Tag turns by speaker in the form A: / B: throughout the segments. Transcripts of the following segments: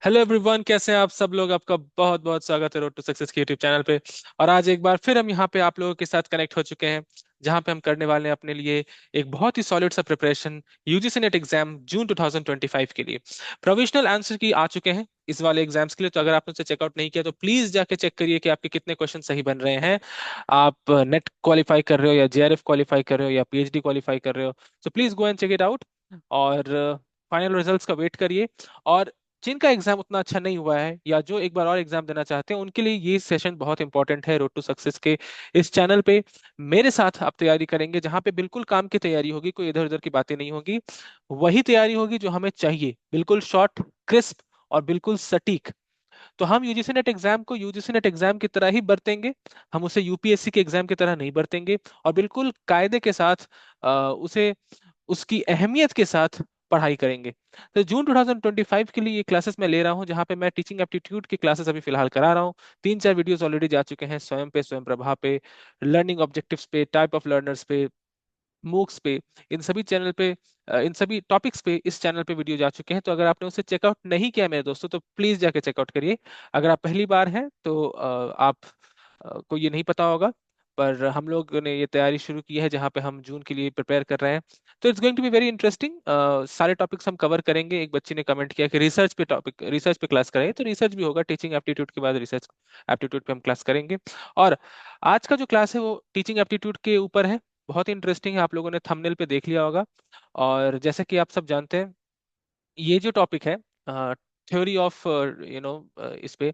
A: Hello everyone, कैसे हैं आप सब लोग। आपका बहुत बहुत स्वागत है रोड टू सक्सेस के यूट्यूब चैनल पे। और आज एक बार फिर हम यहाँ पे आप लोगों के साथ कनेक्ट हो चुके हैं, जहाँ पे हम करने वाले हैं अपने लिए एक बहुत ही सॉलिड सा प्रिपरेशन यूजीसी नेट एग्जाम जून 2025 के लिए। प्रोविजनल आंसर की आ चुके हैं इस वाले एग्जाम्स के लिए, तो अगर आपने उसे चेकआउट नहीं किया तो प्लीज जाके चेक करिए कि आपके कितने क्वेश्चन सही बन रहे हैं। आप नेट क्वालिफाई कर रहे हो या जेआरएफ क्वालिफाई कर रहे हो या पीएचडी क्वालिफाई कर रहे हो, तो please go and check it out. और फाइनल रिजल्ट्स का वेट करिए। और जिनका एग्जाम उतना अच्छा नहीं हुआ है या जो एक बार और एग्जाम देना चाहते हैं, उनके लिए ये सेशन बहुत इंपॉर्टेंट है। रोड टू सक्सेस के इस चैनल पे मेरे साथ आप तैयारी करेंगे, जहां पे बिल्कुल काम की तैयारी होगी, कोई इधर उधर की बातें नहीं होगी। वही तैयारी होगी जो हमें चाहिए, बिल्कुल शॉर्ट, क्रिस्प और बिल्कुल सटीक। तो हम यूजीसी नेट एग्जाम को यूजीसी नेट एग्जाम की तरह ही बरतेंगे, हम उसे यूपीएससी के एग्जाम की तरह नहीं बरतेंगे। और बिल्कुल कायदे के साथ उसे उसकी अहमियत के साथ पढ़ाई करेंगे। तो जून 2025 के लिए ये क्लासेस मैं ले रहा हूँ, जहाँ पे मैं टीचिंग एप्टीट्यूड की क्लासेस अभी फिलहाल करा रहा हूँ। 3-4 वीडियोस ऑलरेडी जा चुके हैं, स्वयं पे, स्वयं प्रभा पे, लर्निंग ऑब्जेक्टिव्स पे, टाइप ऑफ लर्नर्स पे, मूक्स पे, इन सभी चैनल पे, इन सभी टॉपिक्स पे इस चैनल पे वीडियो जा चुके हैं। तो अगर आपने उसे चेकआउट नहीं किया मेरे दोस्तों, तो प्लीज जाके चेकआउट करिए। अगर आप पहली बार हैं तो आप को ये नहीं पता होगा, पर हम लोग ने ये तैयारी शुरू की है जहाँ पे हम जून के लिए प्रिपेयर कर रहे हैं। तो it's going to be very interesting. सारे टॉपिक्स हम कवर करेंगे। एक बच्ची ने कमेंट किया कि रिसर्च पे क्लास करें, तो रिसर्च भी होगा। टीचिंग एप्टीट्यूड के बाद रिसर्च एप्टीट्यूड पे हम क्लास करेंगे। और आज का जो क्लास है वो टीचिंग एप्टीट्यूड के ऊपर है। बहुत ही इंटरेस्टिंग है, आप लोगों ने थंबनेल पे देख लिया होगा। और जैसे कि आप सब जानते हैं, ये जो टॉपिक है, थ्योरी ऑफ इस पे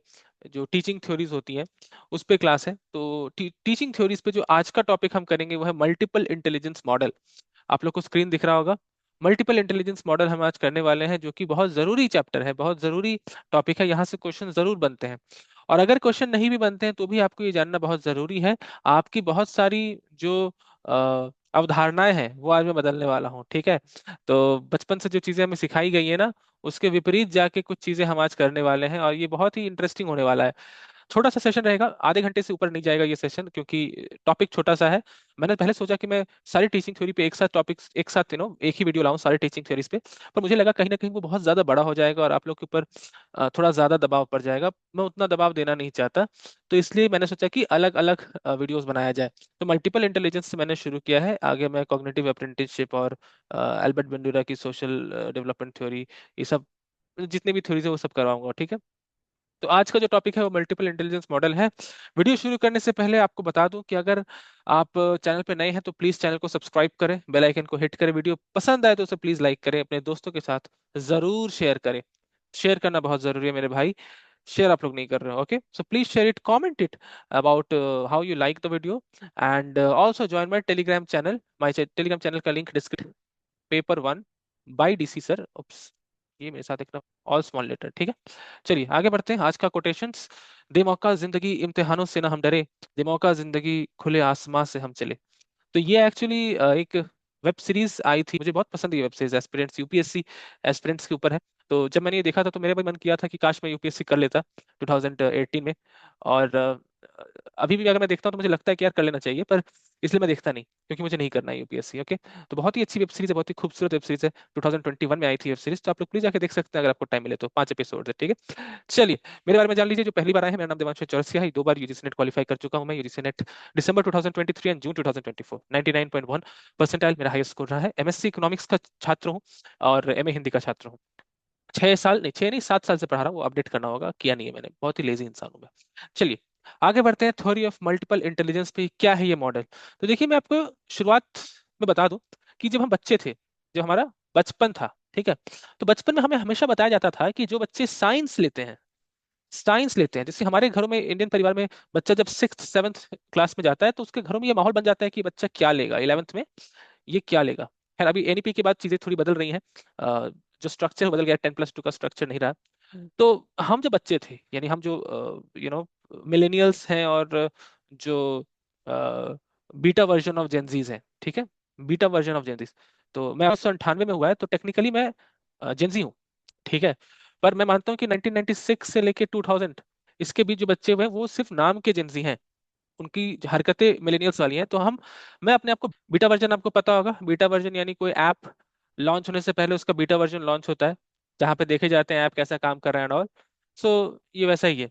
A: जो टीचिंग थ्योरीज होती हैं उस पे क्लास है। तो टीचिंग थ्योरीज पे जो आज का टॉपिक हम करेंगे वो है मल्टीपल इंटेलिजेंस मॉडल। आप लोग को स्क्रीन दिख रहा होगा। मल्टीपल इंटेलिजेंस मॉडल हम आज करने वाले हैं, जो कि बहुत जरूरी चैप्टर है, बहुत जरूरी टॉपिक है। यहाँ से क्वेश्चन जरूर बनते हैं। और अगर क्वेश्चन नहीं भी बनते हैं तो भी आपको ये जानना बहुत जरूरी है। आपकी बहुत सारी जो अवधारणाएं हैं वो आज मैं बदलने वाला हूँ, ठीक है। तो बचपन से जो चीजें हमें सिखाई गई है ना, उसके विपरीत जाके कुछ चीजें हम आज करने वाले हैं, और ये बहुत ही इंटरेस्टिंग होने वाला है। छोटा सा सेशन रहेगा, आधे घंटे से ऊपर नहीं जाएगा ये सेशन, क्योंकि टॉपिक छोटा सा है। मैंने पहले सोचा कि मैं सारी टीचिंग थ्योरी पे एक साथ टॉपिक्स एक साथ एक ही वीडियो लाऊं सारी टीचिंग थ्योरीज पे। पर मुझे लगा कहीं ना कहीं वो बहुत ज्यादा बड़ा हो जाएगा और आप लोग के ऊपर थोड़ा ज्यादा दबाव पड़ जाएगा। मैं उतना दबाव देना नहीं चाहता। तो इसलिए मैंने सोचा कि अलग अलग वीडियोस बनाया जाए। तो मल्टीपल इंटेलिजेंस से मैंने शुरू किया है, आगे मैं कॉग्निटिव अप्रेंटिसशिप और एल्बर्ट बंडूरा की सोशल डेवलपमेंट थ्योरी, ये सब जितने भी थ्योरीज है वो सब करवाऊंगा, ठीक है। तो आज का जो टॉपिक है वो मल्टीपल इंटेलिजेंस मॉडल है। वीडियो शुरू करने से पहले आपको बता दूं कि अगर आप चैनल पे नए हैं तो प्लीज चैनल को सब्सक्राइब करें, बेल आइकन को हिट करें। वीडियो पसंद आए तो उसे प्लीज लाइक करें, अपने दोस्तों के साथ जरूर शेयर करें। शेयर करना बहुत जरूरी है मेरे भाई। शेयर आप लोग नहीं कर रहे हो, okay, so please share it, comment it about how you like the video. And also join my Telegram channel. My Telegram channel का link description. Paper one by DC sir, ये मेरे साथ एक ऑल स्मॉल लेटर, ठीक है। चलिए आगे बढ़ते हैं। आज का कोटेशंस: दे मौका जिंदगी इम्तिहानों से ना हम डरे, दे मौका जिंदगी खुले आसमां से हम चले। तो ये एक्चुअली एक वेब सीरीज आई थी, मुझे बहुत पसंद है ये web series. Aspirants, UPSC aspirants के ऊपर है। तो जब मैंने ये देखा था तो मेरा भी मन किया था कि काश मैं यूपीएससी कर लेता 2018 में। और अभी भी अगर मैं देखता हूँ तो मुझे लगता है कि यार कर लेना चाहिए, पर इसलिए मैं देखता नहीं, क्योंकि मुझे नहीं करना है यूपीएससी, ओके। तो बहुत ही अच्छी वेब सीरीज है, बहुत ही खूबसूरत वेब सीरीज है। 2021 में आई थी वेब सीरीज, तो आप लोग प्लीज जाके देख सकते हैं अगर आपको टाइम मिले तो। 5 एपिसोड है, ठीक है। चलिए मेरे बारे में जान लीजिए। जो पहली बार आए हैं, मेरा नाम देवांशु चौरसिया है। 2 बार यूजीसी नेट क्वालिफाई कर चुका हूँ मैं। UGC net December 2023 and June 2024, 99.1 percentile मेरा हाईएस्ट स्कोर रहा है। एमएससी इकोनॉमिक्स का छात्र हूँ और एमए हिंदी का छात्र हूँ। 6 साल नहीं, 6 नहीं, 7 साल से पढ़ा रहा हूँ। वो अपडेट करना होगा, किया नहीं है मैंने, बहुत ही लेजी इंसान हूँ मैं। चलिए आगे बढ़ते हैं। थ्योरी ऑफ मल्टीपल इंटेलिजेंस पे क्या है ये मॉडल। तो देखिए मैं आपको शुरुआत में बता दूं कि जब हम बच्चे थे, जब हमारा बचपन था, ठीक है, तो बचपन में हमें हमेशा बताया जाता था कि जो बच्चे साइंस लेते हैं, जैसे हमारे घरों में, इंडियन परिवार में, बच्चा जब 6th 7th क्लास में जाता है तो उसके घरों में ये माहौल बन जाता है कि बच्चा क्या लेगा 11th में, ये क्या लेगा। खैर अभी एनईपी के बाद चीजें थोड़ी बदल रही हैं। जो स्ट्रक्चर बदल गया, 10+2 का स्ट्रक्चर नहीं रहा। तो हम जब बच्चे थे, यानी हम जो मिलेनियल्स हैं, और जो बीटा वर्जन ऑफ जेनजीज हैं, ठीक है, बीटा वर्जन ऑफ जेनजीज। तो मैं 1998 में हुआ है, तो टेक्निकली मैं जेनजी हूँ, ठीक है। पर मैं मानता हूँ कि 1996 से लेके 2000, इसके बीच जो बच्चे हुए हैं वो सिर्फ नाम के जेनजी हैं। उनकी हरकतें मिलेनियल्स वाली हैं। तो हम, मैं अपने आप को बीटा वर्जन, आपको पता होगा बीटा वर्जन यानी कोई ऐप लॉन्च होने से पहले उसका बीटा वर्जन लॉन्च होता है। जहाँ पे देखे जाते हैं ऐप कैसा काम कर रहा है एंड ऑल। सो ये वैसा ही है।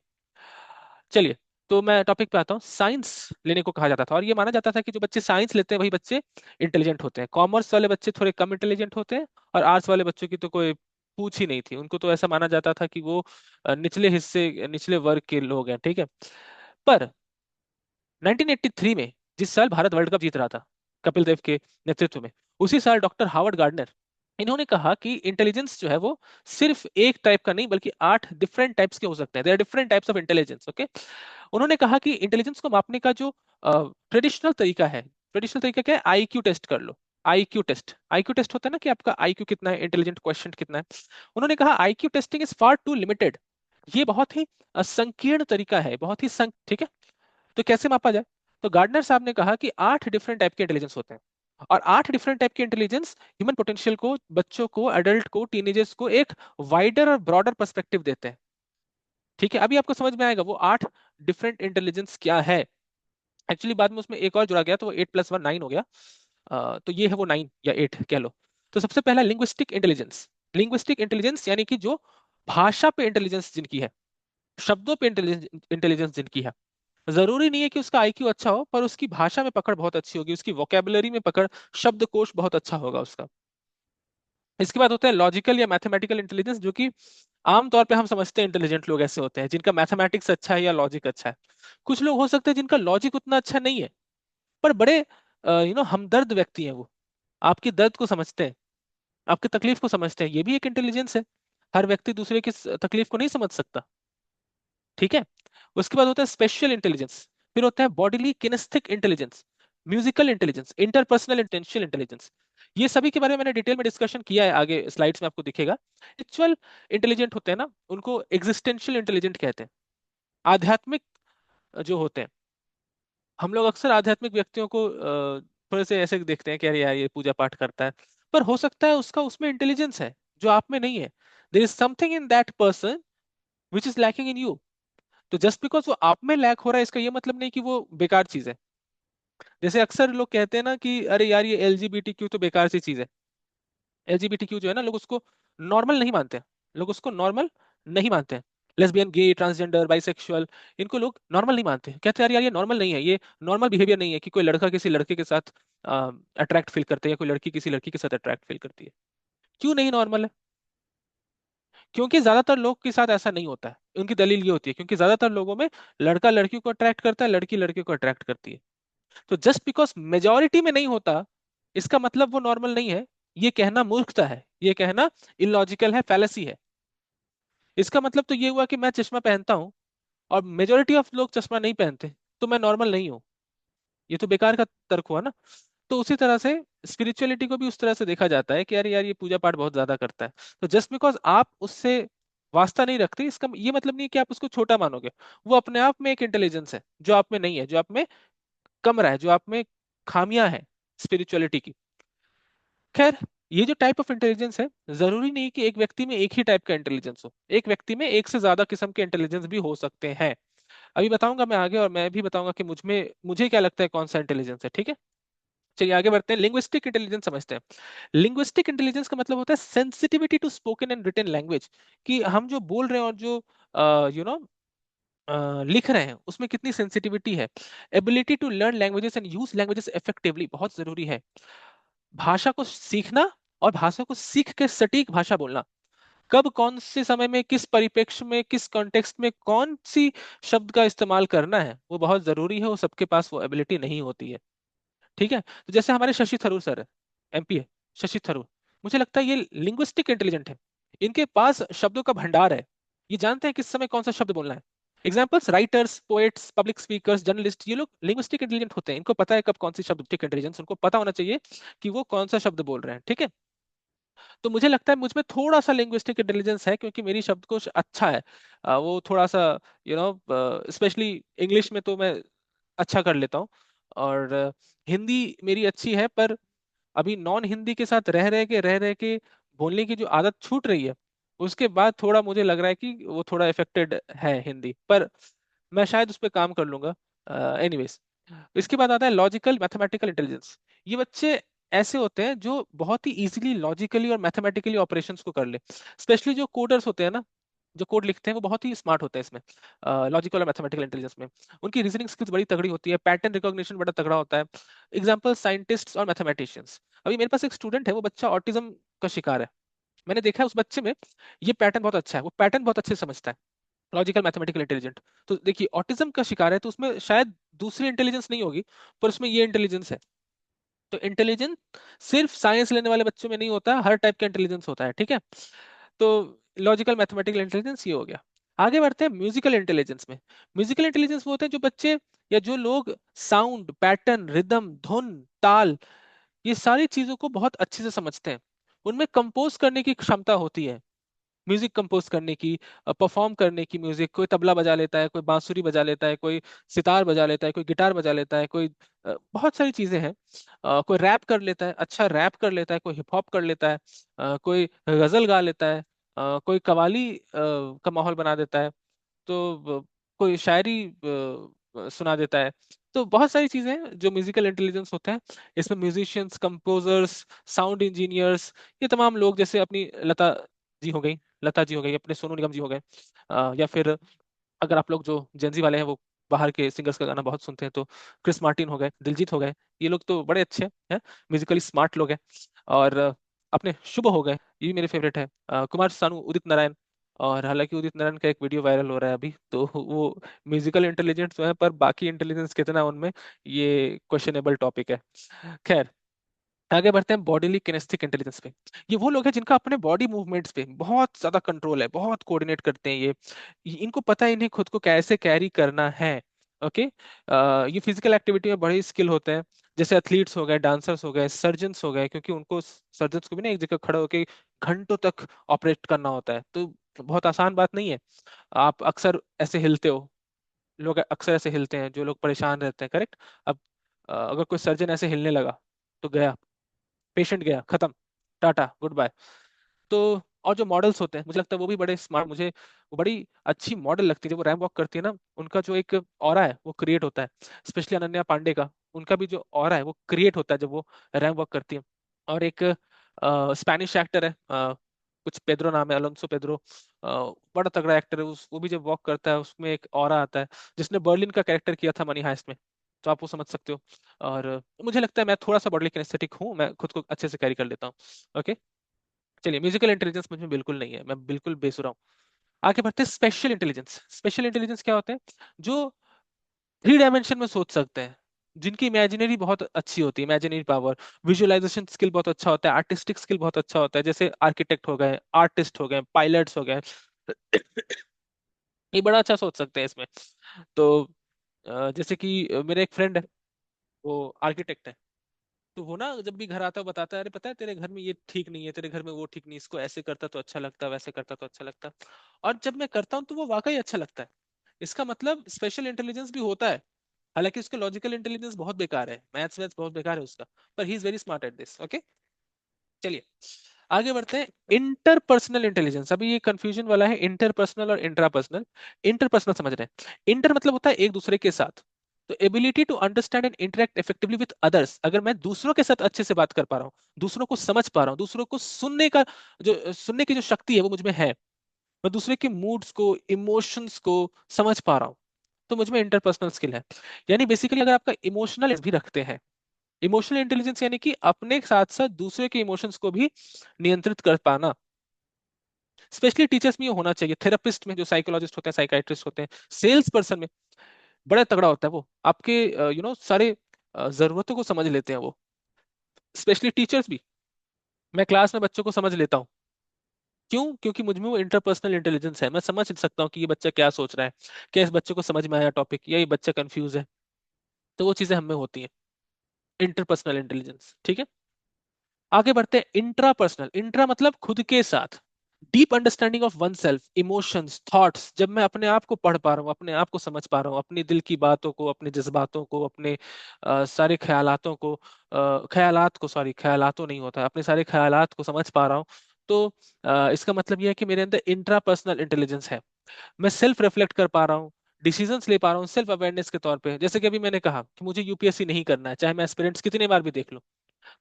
A: चलिए, तो मैं टॉपिक पे आता हूँ। साइंस लेने को कहा जाता था और ये माना जाता था कि जो बच्चे साइंस लेते हैं वही बच्चे इंटेलिजेंट होते हैं। कॉमर्स वाले बच्चे थोड़े कम इंटेलिजेंट होते हैं और आर्ट्स वाले बच्चों की तो कोई पूछ ही नहीं थी। उनको तो ऐसा माना जाता था कि वो निचले हिस्से, निचले वर्ग के लोग हैं, ठीक है। पर 1983 में, जिस साल भारत वर्ल्ड कप जीत रहा था कपिल देव के नेतृत्व में, उसी साल डॉक्टर हावर्ड गार्डनर, इन्होंने कहा कि इंटेलिजेंस जो है वो सिर्फ एक टाइप का नहीं बल्कि 8 डिफरेंट टाइप्स के हो सकते हैं। There are different types of intelligence, okay. उन्होंने कहा कि इंटेलिजेंस को मापने का जो ट्रेडिशनल तरीका है, ट्रेडिशनल तरीका क्या है? आईक्यू टेस्ट कर लो। आईक्यू टेस्ट, आईक्यू टेस्ट होता है ना कि आपका आईक्यू कितना है, इंटेलिजेंट क्वेश्चन कितना है। उन्होंने कहा IQ testing is far too limited. ये बहुत ही संकीर्ण तरीका है, बहुत ही ठीक है। तो कैसे मापा जाए? तो गार्डनर साहब ने कहा कि 8 डिफरेंट टाइप के इंटेलिजेंस होते हैं और 8 डिफरेंट टाइप के इंटेलिजेंस ह्यूमन पोटेंशियल को, बच्चों को, एडल्ट को, टीनेजर्स को एक वाइडर और ब्रॉडर पर्सपेक्टिव देते हैं। ठीक है, अभी आपको समझ में आएगा वो 8 डिफरेंट इंटेलिजेंस क्या है। एक्चुअली बाद में उसमें एक और जुड़ा गया तो वो 8+1 9 हो गया। तो ये है वो 9 या 8 कह लो। तो सबसे पहला लिंग्विस्टिक इंटेलिजेंस। लिंग्विस्टिक इंटेलिजेंस यानी कि जो भाषा पे इंटेलिजेंस जिनकी है, शब्दों पे इंटेलिजेंस जिनकी है। जरूरी नहीं है कि उसका आईक्यू अच्छा हो, पर उसकी भाषा में पकड़ बहुत अच्छी होगी, उसकी वोकेबलरी में पकड़, शब्दकोश बहुत अच्छा होगा उसका। इसके बाद होता है लॉजिकल या मैथमेटिकल इंटेलिजेंस, जो कि आमतौर पे हम समझते हैं इंटेलिजेंट लोग ऐसे होते हैं जिनका मैथमेटिक्स अच्छा है या लॉजिक अच्छा है। कुछ लोग हो सकते हैं जिनका लॉजिक उतना अच्छा नहीं है, पर बड़े हमदर्द व्यक्ति हैं वो, आपकी दर्द को समझते हैं, आपकी तकलीफ को समझते हैं। ये भी एक इंटेलिजेंस है। हर व्यक्ति दूसरे की तकलीफ को नहीं समझ सकता, ठीक है। उसके बाद होता है स्पेशल इंटेलिजेंस। फिर होता है bodily kinesthetic intelligence, musical intelligence, interpersonal existential intelligence. ये सभी के बारे में मैंने डिटेल में डिस्कशन किया है, आगे स्लाइड्स में आपको दिखेगा। एक्चुअल इंटेलिजेंट होते हैं ना, उनको एग्जिस्टेंशियल इंटेलिजेंट कहते हैं। आध्यात्मिक जो होते हैं, हम लोग अक्सर आध्यात्मिक व्यक्तियों को थोड़े से ऐसे देखते हैं कि अरे यार ये पूजा पाठ करता है, पर हो सकता है उसका उसमें इंटेलिजेंस है जो आप में नहीं है। There is something in that person which is lacking in you. तो जस्ट बिकॉज वो आप में लैक हो रहा है, इसका ये मतलब नहीं कि वो बेकार चीज है। जैसे अक्सर लोग कहते हैं ना कि अरे यार ये एलजीबीटीक्यू तो बेकार सी चीज है। एलजीबीटीक्यू जो है ना, लोग उसको नॉर्मल नहीं मानते हैं। लोग उसको नॉर्मल नहीं मानते हैं। लेस्बियन, गे, ट्रांसजेंडर, बाइसेक्सुअल, इनको लोग नॉर्मल नहीं मानते, कहते हैं यार यार ये नॉर्मल नहीं है, ये नॉर्मल बिहेवियर नहीं है कि कोई लड़का किसी लड़के के साथ अट्रैक्ट फील करते हैं या कोई लड़की किसी लड़की के साथ अट्रैक्ट फील करती है। क्यों नहीं नॉर्मल है? क्योंकि ज्यादातर लोग के साथ ऐसा नहीं होता है। उनकी दलील ये होती है क्योंकि ज्यादातर लोगों में लड़का लड़की को अट्रैक्ट करता है, लड़की लड़के को अट्रैक्ट करती है। तो जस्ट बिकॉज मेजोरिटी में नहीं होता, इसका मतलब वो नॉर्मल नहीं है। ये कहना मूर्खता है, ये कहना इलॉजिकल है, फैलेसी है। इसका मतलब तो ये हुआ कि मैं चश्मा पहनता हूँ और मेजोरिटी ऑफ लोग चश्मा नहीं पहनते, तो मैं नॉर्मल नहीं हूँ। ये तो बेकार का तर्क हुआ ना। तो उसी तरह से स्पिरिचुअलिटी को भी उस तरह से देखा जाता है कि यार यार ये पूजा पाठ बहुत ज्यादा करता है, तो जस्ट बिकॉज आप उससे वास्ता नहीं रखते, इसका ये मतलब नहीं है कि आप उसको छोटा मानोगे। वो अपने आप में एक इंटेलिजेंस है जो आप में नहीं है, जो आप में कम रहा है, जो आप में खामियां हैं स्पिरिचुअलिटी की। खैर, ये जो टाइप ऑफ इंटेलिजेंस है, जरूरी नहीं कि एक व्यक्ति में एक ही टाइप का इंटेलिजेंस हो। एक व्यक्ति में एक से ज्यादा किस्म के इंटेलिजेंस भी हो सकते हैं। अभी बताऊंगा मैं आगे, और मैं भी बताऊंगा कि मुझे क्या लगता है कौन सा इंटेलिजेंस है, ठीक है। चलिए आगे बढ़ते हैं, लिंग्विस्टिक इंटेलिजेंस समझते हैं। लिंग्विस्टिक इंटेलिजेंस का मतलब होता है sensitivity to spoken and written language, कि हम जो बोल रहे हैं और जो यू नो लिख रहे हैं उसमें कितनी सेंसिटिविटी है। Ability to learn languages and use languages effectively, बहुत जरूरी है। भाषा को सीखना और भाषा को सीख के सटीक भाषा बोलना, कब कौन से समय में किस परिप्रेक्ष्य में किस कॉन्टेक्स्ट में कौन सी शब्द का इस्तेमाल करना है, वो बहुत जरूरी है। वो सबके पास वो एबिलिटी नहीं होती है, ठीक है। तो जैसे हमारे शशि थरूर सर है, एमपी है, शशि थरूर, मुझे लगता है ये लिंग्विस्टिक इंटेलिजेंट है। इनके पास शब्दों का भंडार है, ये जानते हैं किस समय कौन सा शब्द बोलना है। Examples, writers, poets, public speakers, journalist, ये लोग लिंग्विस्टिक इंटेलिजेंट होते हैं। इनको पता है कब कौन सी शब्द, इंटेलिजेंस उनको पता होना चाहिए कि वो कौन सा शब्द बोल रहे हैं, ठीक है। तो मुझे लगता है मुझ में थोड़ा सा लिंग्विस्टिक इंटेलिजेंस है क्योंकि मेरी शब्दकोश अच्छा है। वो थोड़ा सा स्पेशली इंग्लिश में तो मैं अच्छा कर लेता हूँ। और हिंदी मेरी अच्छी है, पर अभी नॉन हिंदी के साथ रह रह के बोलने की जो आदत छूट रही है, उसके बाद थोड़ा मुझे लग रहा है कि वो थोड़ा इफेक्टेड है हिंदी पर। मैं शायद उस पर काम कर लूंगा। एनीवेज, इसके बाद आता है लॉजिकल मैथमेटिकल इंटेलिजेंस। ये बच्चे ऐसे होते हैं जो बहुत ही इजीली लॉजिकली और मैथमेटिकली ऑपरेशंस को कर ले। स्पेशली जो कोडर्स होते हैं ना, जो कोड लिखते हैं वो बहुत ही स्मार्ट होते हैं इसमें, लॉजिकल और मैथमेटिकल इंटेलिजेंस में। उनकी रीजनिंग स्किल्स बड़ी तगड़ी होती है, पैटर्न रिकॉग्निशन बड़ा तगड़ा होता है। एग्जाम्पल, साइंटिस्ट्स और मैथमेटिशियंस। अभी मेरे पास एक स्टूडेंट है, वो बच्चा ऑटिज्म का शिकार है। मैंने देखा है उस बच्चे में ये पैटर्न बहुत अच्छा है, वो पैटर्न बहुत अच्छे से समझता है, लॉजिकल मैथमेटिकल इंटेलिजेंट। तो देखिए, ऑटिज्म का शिकार है तो उसमें शायद दूसरी इंटेलिजेंस नहीं होगी, पर उसमें ये इंटेलिजेंस है। तो इंटेलिजेंस सिर्फ साइंस लेने वाले बच्चों में नहीं होता, हर टाइप का इंटेलिजेंस होता है, ठीक है। तो लॉजिकल मैथमेटिकल इंटेलिजेंस ये हो गया। आगे बढ़ते हैं म्यूजिकल इंटेलिजेंस में। म्यूजिकल इंटेलिजेंस वो होते हैं जो बच्चे या जो लोग साउंड, पैटर्न, रिदम, धुन, ताल, ये सारी चीजों को बहुत अच्छे से समझते हैं। उनमें कंपोज करने की क्षमता होती है, म्यूजिक कंपोज करने की, परफॉर्म करने की। म्यूजिक, कोई तबला बजा लेता है, कोई बांसुरी बजा लेता है, कोई सितार बजा लेता है, कोई गिटार बजा लेता है, कोई बहुत सारी चीजें हैं। कोई रैप कर लेता है, अच्छा रैप कर लेता है, कोई हिप हॉप कर लेता है, कोई गजल गा लेता है, कोई कव्वाली का माहौल बना देता है, तो कोई शायरी सुना देता है। तो बहुत सारी चीजें हैं जो म्यूजिकल इंटेलिजेंस होते हैं। इसमें म्यूजिशियंस, कंपोजर्स, साउंड इंजीनियर्स, ये तमाम लोग, जैसे अपनी लता जी हो गई, लता जी हो गई, अपने सोनू निगम जी हो गए, या फिर अगर आप लोग जो जेंजी वाले हैं वो बाहर के सिंगर्स का गाना बहुत सुनते हैं, तो क्रिस मार्टिन हो गए, दिलजीत हो गए, ये लोग तो बड़े अच्छे हैं, म्यूजिकली स्मार्ट लोग हैं। और अपने शुभ हो गए, ये भी मेरे फेवरेट है, कुमार सानू, उदित नारायण। और हालांकि उदित नारायण का एक वीडियो वायरल हो रहा है अभी, तो वो म्यूजिकल इंटेलिजेंस तो है, पर बाकी इंटेलिजेंस कितना उनमें, ये क्वेश्चनेबल टॉपिक है। खैर, आगे बढ़ते हैं बॉडीली किनेस्थिक इंटेलिजेंस पे। ये वो लोग हैं जिनका अपने बॉडी मूवमेंट्स पे बहुत ज्यादा कंट्रोल है, बहुत कोऑर्डिनेट करते हैं इनको पता है इन्हें खुद को कैसे कैरी करना है। ओके। ये फिजिकल एक्टिविटी में बड़े स्किल होते हैं, जैसे एथलीट्स हो गए, डांसर्स हो गए, सर्जन्स हो गए, क्योंकि उनको, सर्जन्स को भी ना एक जगह खड़े होकर घंटों तक ऑपरेट करना होता है, तो बहुत आसान बात नहीं है। आप अक्सर ऐसे हिलते हो, लोग अक्सर ऐसे हिलते हैं जो लोग परेशान रहते हैं, करेक्ट। अब अगर कोई सर्जन ऐसे हिलने लगा तो गया, पेशेंट गया, खत्म, टाटा, गुड बाय। तो और जो मॉडल्स होते हैं, मुझे लगता है वो भी बड़े स्मार्ट, मुझे वो बड़ी अच्छी मॉडल लगती है जब वो रैंप वॉक करती है ना, उनका जो एक ऑरा है वो क्रिएट होता है। स्पेशली अनन्या पांडे का, उनका भी जो ऑरा है वो क्रिएट होता है जब वो रैंप वॉक करती है। और एक स्पेनिश एक्टर है, कुछ पेद्रो नाम है, अलोंसो पेद्रो, बड़ा तगड़ा एक्टर है, वो भी जब वॉक करता है उसमें एक ऑरा आता है, जिसने बर्लिन का कैरेक्टर किया था मनी हाइस्ट में, तो आप वो समझ सकते हो। और मुझे लगता है मैं थोड़ा सा बॉडी किनेस्थेटिक हूँ, मैं खुद को अच्छे से कैरी कर लेता हूँ। ओके। चलिए, म्यूजिकल इंटेलिजेंस मुझ में बिल्कुल नहीं है, मैं बिल्कुल बेसुरा हूँ। आगे बढ़ते हैं स्पेशल इंटेलिजेंस। स्पेशल इंटेलिजेंस क्या होते हैं? जो थ्री डायमेंशन में सोच सकते हैं, जिनकी इमेजिनरी बहुत अच्छी होती है, इमेजिनरी पावर, विजुअलाइजेशन स्किल बहुत अच्छा होता है, आर्टिस्टिक स्किल बहुत अच्छा होता है, जैसे आर्किटेक्ट हो गए, आर्टिस्ट हो गए, पायलट्स हो गए। ये बड़ा अच्छा सोच सकते हैं इसमें। तो जैसे कि मेरे एक फ्रेंड है, वो आर्किटेक्ट है। तो वो ना जब भी घर आता है वो बताता है, अरे पता है तेरे घर में ये ठीक नहीं है, तेरे घर में वो ठीक नहीं, इसको ऐसे करता तो अच्छा लगता, वैसे करता तो अच्छा लगता। और जब मैं करता हूँ तो वो वाकई अच्छा लगता है। इसका मतलब स्पेशल इंटेलिजेंस भी होता है। हालांकि उसका लॉजिकल इंटेलिजेंस बहुत बेकार है, मैथ्स वैथ्स बहुत बेकार है उसका, पर he is very smart at this. Okay. चलिए, आगे बढ़ते हैं इंटरपर्सनल इंटेलिजेंस। अभी ये कंफ्यूजन वाला है, इंटरपर्सनल और इंट्रापर्सनल। इंटरपर्सनल समझ रहे हैं? इंटर मतलब होता है एक दूसरे के साथ, तो ability to understand and interact effectively with others. अगर मैं दूसरों के साथ अच्छे से बात कर पा रहा हूँ, दूसरों को समझ पा रहा हूँ, दूसरों को सुनने का, जो सुनने की जो शक्ति है वो मुझ में है, मैं दूसरे के मूड्स को, इमोशंस को समझ पा रहा हूँ, तो मुझ में इंटरपर्सनल स्किल है। यानी बेसिकली अगर आपका इमोशनल भी रखते हैं, इमोशनल इंटेलिजेंस यानी कि अपने साथ साथ दूसरे के इमोशंस को भी नियंत्रित कर पाना। स्पेशली टीचर्स में ये होना चाहिए, थेरेपिस्ट में, जो साइकोलॉजिस्ट होते हैं, साइकाइट्रिस्ट होते हैं, सेल्स पर्सन में बड़ा तगड़ा होता है वो, आपके सारे जरूरतों को समझ लेते हैं वो। स्पेशली टीचर्स भी, मैं क्लास में बच्चों को समझ लेता हूँ। क्यों? क्योंकि मुझ में वो इंटरपर्सनल इंटेलिजेंस है, मैं समझ सकता हूँ कि ये बच्चा क्या सोच रहा है, क्या इस बच्चे को समझ में आया टॉपिक, या ये बच्चा कंफ्यूज है। तो वो चीजें हमें होती हैं, इंटरपर्सनल इंटेलिजेंस, ठीक है। आगे बढ़ते हैं इंट्रापर्सनल। इंट्रा मतलब खुद के साथ, deep understanding of one self, emotions, thoughts. जब मैं अपने आप को पढ़ पा रहा हूँ, अपने आप को समझ पा रहा हूँ, अपने दिल की बातों को, अपने जज्बातों को, अपने सारे ख्यालातों को, ख्यालात को, सॉरी ख्यालातों नहीं होता है, अपने सारे ख्यालात को समझ पा रहा हूँ, तो इसका मतलब यह है कि मेरे अंदर इंट्रापर्सनल इंटेलिजेंस है। मैं सेल्फ रिफ्लेक्ट कर पा रहा हूँ, डिसीजंस ले पा रहा हूँ सेल्फ अवेयरनेस के तौर पे। जैसे कि अभी मैंने कहा कि मुझे यूपीएससी नहीं करना है, चाहे मैं एस्पिरेंट्स कितने बार भी देख लूं,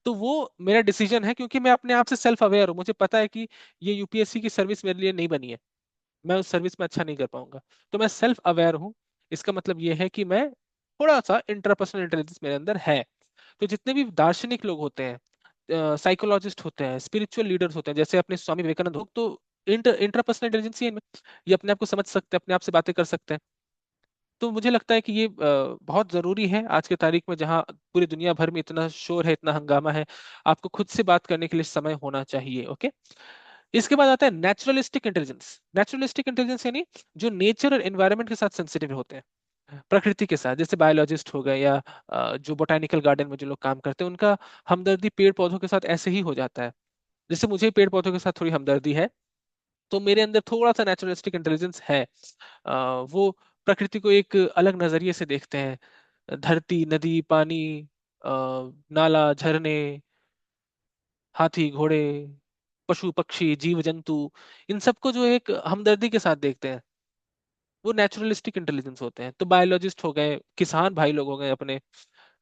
A: तो वो मेरा डिसीजन है, क्योंकि मैं अपने आप से सेल्फ अवेयर हूँ, मुझे पता है कि ये यूपीएससी की सर्विस मेरे लिए नहीं बनी है, मैं उस सर्विस में अच्छा नहीं कर पाऊंगा। तो मैं सेल्फ अवेयर हूँ। इसका मतलब ये है कि मैं थोड़ा सा इंटरपर्सनल इंटेलिजेंस मेरे अंदर है। तो जितने भी दार्शनिक लोग होते हैं, साइकोलॉजिस्ट होते हैं, स्पिरिचुअल लीडर्स होते हैं, जैसे अपने स्वामी विवेकानंद हो, तो इंटरपर्सनल इंटेलिजेंस ही है इनमें। ये अपने आप को समझ सकते हैं, अपने आप से बातें कर सकते हैं। तो मुझे लगता है कि ये बहुत जरूरी है आज के तारीख में, जहाँ पूरी दुनिया भर में इतना शोर है, इतना हंगामा है। आपको खुद से बात करने के लिए समय होना चाहिए। ओके। इसके बाद आता है नेचुरलिस्टिक इंटेलिजेंस। नेचुरलिस्टिक इंटेलिजेंस यानी जो नेचर और एनवायरनमेंट के साथ सेंसिटिव होते हैं, प्रकृति के साथ, जैसे बायोलॉजिस्ट हो गए या जो बोटानिकल गार्डन में जो लोग काम करते हैं, उनका हमदर्दी पेड़ पौधों के साथ ऐसे ही हो जाता है। जैसे मुझे पेड़ पौधों के साथ थोड़ी हमदर्दी है, तो मेरे अंदर थोड़ा सा नेचुरलिस्टिक इंटेलिजेंस है। वो प्रकृति को एक अलग नजरिए से देखते हैं, धरती, नदी, पानी, अ, नाला, झरने, हाथी, घोड़े, पशु पक्षी, जीव जंतु, इन सबको जो एक हमदर्दी के साथ देखते हैं, वो नेचुरलिस्टिक इंटेलिजेंस होते हैं। तो बायोलॉजिस्ट हो गए, किसान भाई लोग हो गए अपने,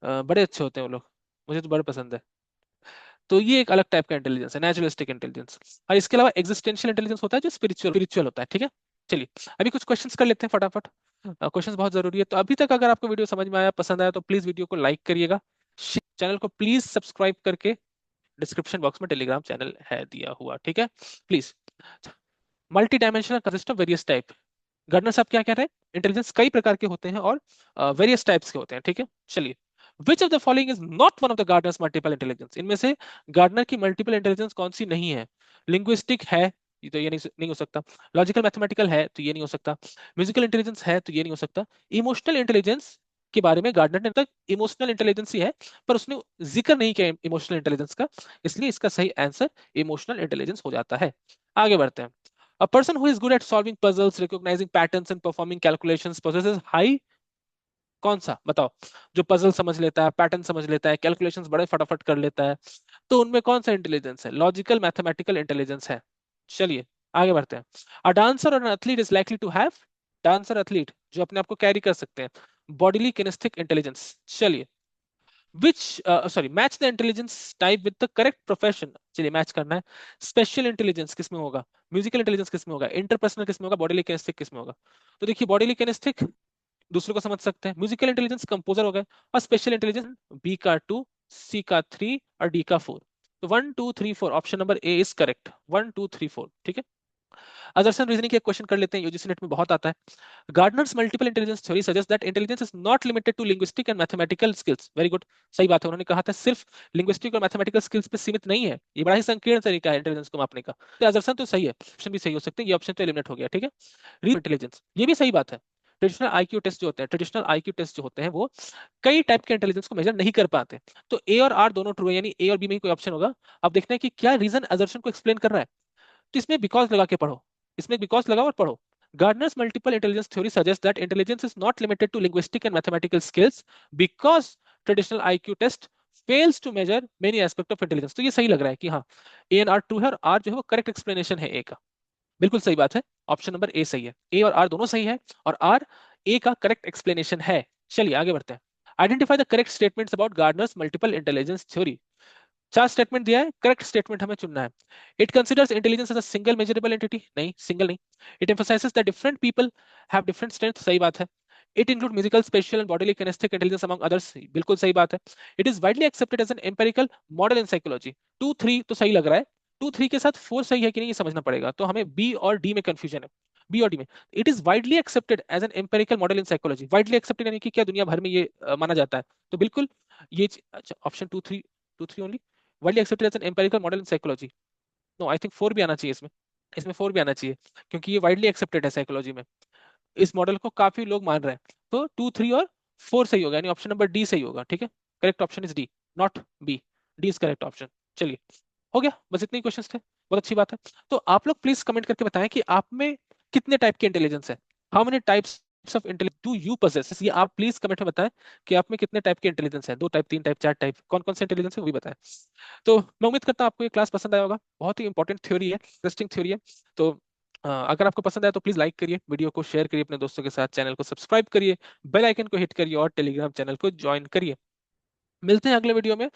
A: बड़े अच्छे होते हैं वो लोग, मुझे तो बड़े पसंद है। तो ये एक अलग टाइप का इंटेलिजेंस है, नेचुरलिस्टिक इंटेलिजेंस। और इसके अलावा एग्जिस्टेंशियल इंटेलिजेंस होता है जो स्पिरिचुअल होता है। ठीक है, चलिए अभी कुछ क्वेश्चंस कर लेते हैं फटाफट। क्वेश्चंस बहुत जरूरी है। तो अभी तक अगर आपको वीडियो समझ में आया, पसंद आया, तो प्लीज वीडियो को लाइक करिएगा। चैनल को प्लीज सब्सक्राइब करके, डिस्क्रिप्शन बॉक्स में टेलीग्राम चैनल है दिया हुआ, ठीक है, please. Multi dimensional consist of various type. Gardner साहब क्या कह रहे हैं? इंटेलिजेंस कई प्रकार के होते हैं और वेरियस टाइप्स के होते हैं। ठीक है, चलिए। Which of the following is not one of the Gardner's multiple intelligence? इनमें से गार्डनर की मल्टीपल इंटेलिजेंस कौन सी नहीं है? लिंग्विस्टिक है, ये तो ये नहीं हो सकता। लॉजिकल मैथमेटिकल है, तो ये नहीं हो सकता। म्यूजिकल इंटेलिजेंस है, तो ये नहीं हो सकता। इमोशनल इंटेलिजेंस के बारे में गार्डनर ने तक इमोशनल इंटेलिजेंस ही है, पर उसने जिक्र नहीं किया इमोशनल इंटेलिजेंस का, इसलिए इसका सही आंसर इमोशनल इंटेलिजेंस हो जाता है। आगे बढ़ते हैं। A person who is good at solving puzzles, recognizing patterns and performing calculations possesses high, कौन सा बताओ? जो पजल समझ लेता है, पैटर्न समझ लेता है, कैलकुलेशंस बड़े फटाफट कर लेता है, तो उनमें कौन सा इंटेलिजेंस है? लॉजिकल मैथमेटिकल इंटेलिजेंस है। चलिए आगे बढ़ते हैं। अ डांसर और an athlete is likely to have, dancer athlete जो अपने आप को कैरी कर सकते हैं, बॉडीली किनेस्थिक इंटेलिजेंस। चलिए, which sorry, match the intelligence type with the correct profession। चलिए मैच करना है। स्पेशल इंटेलिजेंस किस में होगा? म्यूजिकल इंटेलिजेंस किस में होगा? इंटरपर्सनल किस में होगा? बॉडीली किनेस्थिक किस में होगा? तो देखिए, बॉडीली किनेस्थिक दूसरों को समझ सकते हैं, म्यूजिकल इंटेलिजेंस कंपोजर हो गए, और स्पेशल इंटेलिजेंस बी का 2, सी का 3 और डी का 4। तो 1 2 3 4, option number A is correct. 1 2 3 4, ठीक है। असर्शन रीजनिंग के क्वेश्चन कर लेते हैं, यूजीसी नेट में बहुत आता है। Gardner's multiple intelligence theory suggests that intelligence is not limited to linguistic and mathematical skills. Very good, सही बात है। उन्होंने कहा था सिर्फ लिंग्विस्टिक और मैथमेटिकल स्किल्स पे सीमित नहीं है, ये बड़ा ही संकीर्ण तरीका है इंटेलिजेंस को मापने का। तो असर्शन तो सही है, ऑप्शन भी सही हो सकते हैं, ये ऑप्शन तो एलिमिनेट हो गया। ठीक है। रीजनिंग इंटेलिजेंस, ये भी सही बात है। ट्रेडिशनल आईक्यू टेस्ट जो होते हैं, ट्रेडिशनल आईक्यू टेस्ट जो होते हैं, वो कई टाइप के इंटेलिजेंस को मेजर नहीं कर पाते। तो ए और आर दोनों ट्रू है, यानी ए और बी में ही कोई ऑप्शन होगा। अब देखते हैं कि क्या रीजन असर्शन को एक्सप्लेन कर रहा है। तो इसमें बिकॉज लगा के पढ़ो, इसमें बिकॉज लगाओ और पढ़ो। Gardner's multiple intelligence theory suggests that intelligence is not limited to linguistic and mathematical skills because traditional IQ test fails to measure many aspects of intelligence। तो ये सही लग रहा है कि हाँ, ए एंड आर ट्रू है, और आर जो है वो करेक्ट एक्सप्लेनेशन है ए का। बिल्कुल सही बात है, ऑप्शन नंबर ए सही है। ए और आर दोनों सही है, और आर ए का करेक्ट एक्सप्लेनेशन है। चलिए आगे बढ़ते हैं। Identify the correct statements about Gardner's multiple intelligence theory. चार स्टेटमेंट दिया है, करेक्ट स्टेटमेंट हमें चुनना है। It considers intelligence as a single measurable entity, नहीं सिंगल नहीं। It emphasizes that different people have different strength, सही बात है। It include musical, spatial and bodily kinesthetic intelligence among others, बिल्कुल सही बात है। It is widely accepted as an empirical model in psychology. 2 3 तो सही लग रहा है, 2 3 के साथ 4 सही है कि नहीं ये समझना पड़ेगा, तो हमें बी और डी में कंफ्यूजन है। बी और डी में, it is widely accepted as an empirical model in psychology. Widely accepted यानी कि क्या दुनिया भर में ये माना जाता है, तो बिल्कुल ये अच्छा, option 2 3, 2 3 only. Widely accepted as an empirical model in psychology, no I think 4 भी आना चाहिए इसमें, इसमें 4 भी आना चाहिए, क्योंकि ये वाइडली एक्सेप्टेड है साइकोलॉजी में, इस मॉडल को काफी लोग मान रहे हैं। तो 2 3 और 4 सही होगा, यानी ऑप्शन नंबर डी सही होगा। ठीक है, correct option is D, not be. D is correct option. चलिए, हो गया, बस इतने ही क्वेश्चंस थे, बहुत अच्छी बात है। तो आप लोग प्लीज कमेंट करके बताएं कि आप में कितने टाइप के इंटेलिजेंस है, how many types of intelligence do you possess. ये आप प्लीज कमेंट में बताएं कि आप में कितने टाइप के इंटेलिजेंस है, 2 टाइप, 3 टाइप, 4 टाइप, कौन कौन से इंटेलिजेंस है वो भी बताएं। तो मैं उम्मीद करता हूँ आपको ये क्लास पसंद आया होगा, बहुत ही इंपॉर्टेंट थ्योरी है, इंटरेस्टिंग थ्योरी है। तो अगर आपको पसंद आए तो प्लीज लाइक करिए, वीडियो को शेयर करिए अपने दोस्तों के साथ, चैनल को सब्सक्राइब करिए, बेल आइकन को हिट करिए और टेलीग्राम चैनल को ज्वाइन करिए। मिलते हैं अगले वीडियो में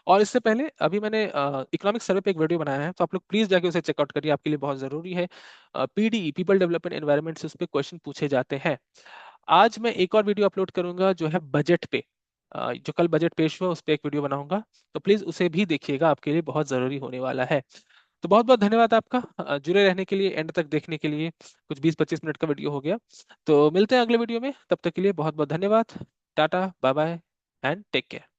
A: और इससे पहले अभी मैंने इकोनॉमिक सर्वे पे एक वीडियो बनाया है, तो आप लोग प्लीज जाके उसे चेकआउट करिए, आपके लिए बहुत जरूरी है। पीडी पीपल डेवलपमेंट एनवायरनमेंट से उस पे क्वेश्चन पूछे जाते हैं। आज मैं एक और वीडियो अपलोड करूंगा जो है बजट पे। जो कल बजट पेश हुआ उस पे एक वीडियो बनाऊंगा, तो प्लीज उसे भी देखिएगा, आपके लिए बहुत जरूरी होने वाला है। तो बहुत बहुत धन्यवाद आपका जुड़े रहने के लिए, एंड तक देखने के लिए। कुछ 20-25 मिनट का वीडियो हो गया। तो मिलते हैं अगले वीडियो में, तब तक के लिए बहुत बहुत धन्यवाद। Tata bye bye and take care.